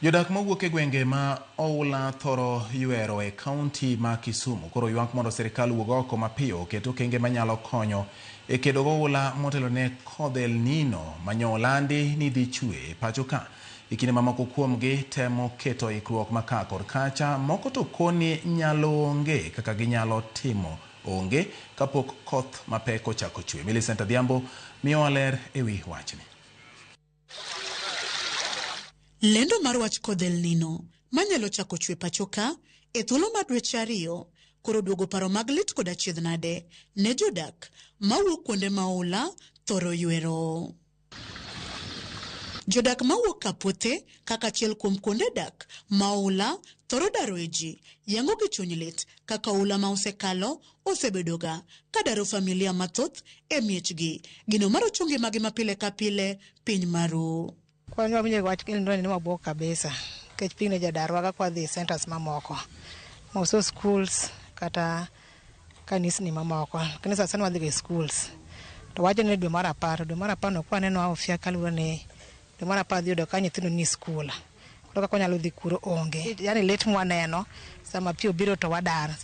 Jodak mawuok e gwenge ma oula thoro ywero e kaunti ma Kisumu koro ywak mondo sirkal wuog oko mapiyo keto okenge manyalo konyo e kedo goula motelo ne kodh El Nino manyolandi ni dhi chwe e pacho ka. E kinde mamoko kuomgi temo keto ikruok maka kod kacha, moko to koni nyalo onge kaka ginyalo timo onge kapok koth mapek ochako chwe. Millicent Adhiambo miyo ler ewi wachni. Lendo mar wach kodh El Nino manyalo chako chwe pacho ka e thuolo mar dweche 2 koro duogo paro mag lit kod achiedh nade ne jodak mawuok kuonde maula thoro ywero. Jodak mawuok Kapuothe kaka achiel kuom kuonde dak maula thoro daro e ji yango gi chuny lit kaka ula ma osekalo osebedoga ka daro familia mathoth e miechgi gino mar ochungi magi mapile ka pile piny maru. Kwa nyo binye wach kendo ni mabok kabisa kech pine jadarwa kwa dhi centers mamoko moso schools kata kanisni mamoko kanisa sana wadhi schools to waje ne dwe mar 10 no kwa neno ofia kalura ne dwe mar 10 yudo ka nyithindo ni school kutoka kwa nyalo dhi kuro onge yani late mwaneno sama pio biro to wadara.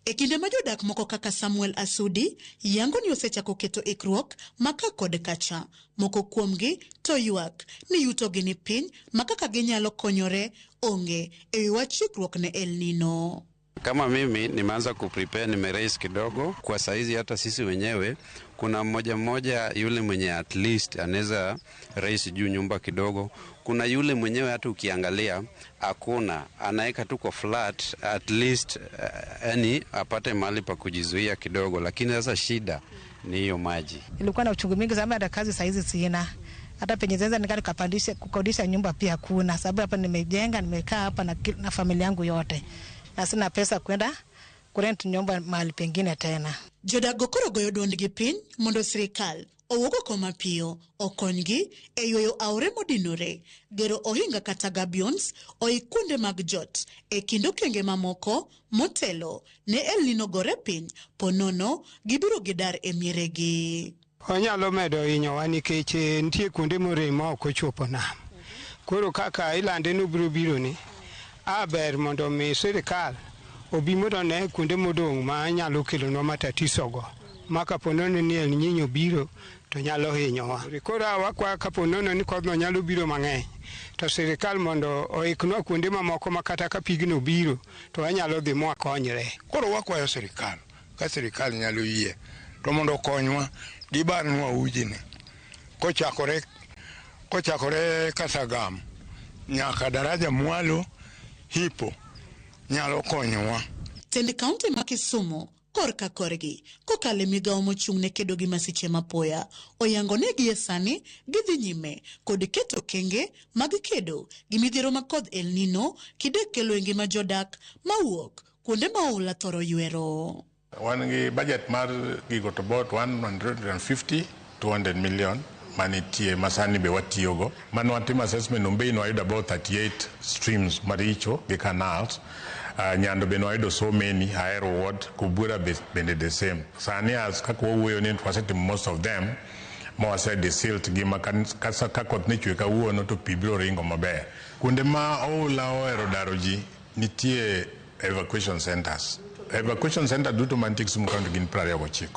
E kinde ma jodak moko kaka Samuel Asudi yango ni osechako keto ikruok maka kod kacha, moko kuomgi to ywak ni yuto gi ni piny makaka ginyalo konyore onge e wach ikruok ne El Nino. Kama mimi nimeanza kuprepare, nimeraise kidogo kwa saizi. Hata sisi wenyewe kuna mmoja yule mwenye at least anaweza raise juu nyumba kidogo. Kuna yule mwenyewe hata ukiangalia hakuna, anaeka tuko flat at least yani apate mahali pa kujizuia kidogo, lakini sasa shida ni hiyo maji. Ilikuwa na uchungu mingi sababu hata kazi saizi sina. Hata penye zenza nikapandisha kukodisha nyumba pia kuna sababu hapa nimejenga, nimekaa hapa na familia yangu yote. Na sina pesa kwenda kurent nyumba mahali pengine tena. Jodak koro goyo duondgi piny mondo sirkal owuog oko mapiyo okonygi e yueyo aore modinore, gero ohinga kata gabions oikunde mag jot e kind okenge mamoko motelo ne El Nino gore piny ponono gibiro gidar e mieregi. Onyalo medo hinyowa nikech nitie kuonde moremo ok ochopo nam. Koro kaka ilande no biro ni aber mondo mi sirkal obi mondo ne kuonde modong' ma nyalo kelonwa matatiso go maka ponono ni El Nino biro to nyalo hinyowa. Koro wakwa kaponono ni kodhno nyalo biro mang'eny to sirkal mondo oiknwa kuonde mamoko makata ka pigno biro to wanyalo dhi mwakonyre. Koro wakwayo sirkal, ka sirkal nyalo yie to mondo konywa gibarnwa ujini kochakore Kasagam nyaka daraja mwalo hipo nyalo konyowa. Tend kaunti ma Kisumu korka korgi kokale migawo mochung' ne kedo gi masiche mapoya oyango negi e sani gidhi nyime kod keto kenge mag kedo gi midhiero mag kodh El Nino kidek kelo ngima jodak mawuok kuonde maula thoro ywero. Wan gi budget mar gigo to about 150-200 million manitie masani be watiyogo. Mano watimo assessment nombe ino ayudo about 38 streams maricho gi canals. Nyando be no ayudo so many Ahero ward, Kubura bende the same. Sani as kako wuoyo ni twaseti most of them mo said the silt gi makasa kakot ni chwe ka wuono to pibiro ringo maber. Kuonde ma oula ohero daro ji nitie evacuation centers. Evacuation center duto mantie Kisumu County gin 29.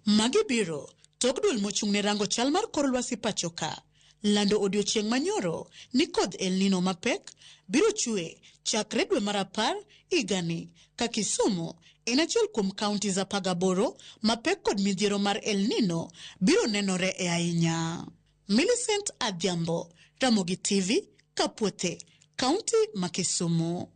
Magi biro tok duol mochung' ne rango chal mar kor lwasi pacho ka lando odiochieng' manyoro ni kodh El Nino mapek biro chwe chakre dwe mar 10 higani ka Kisumu en achiel kuom kaunti za 18 mapek kod midhiero mar El Nino biro nenore e ahinya. Millicent Adhiambo, Ramogi TV, Kapuothe, kaunti ma Kisumu.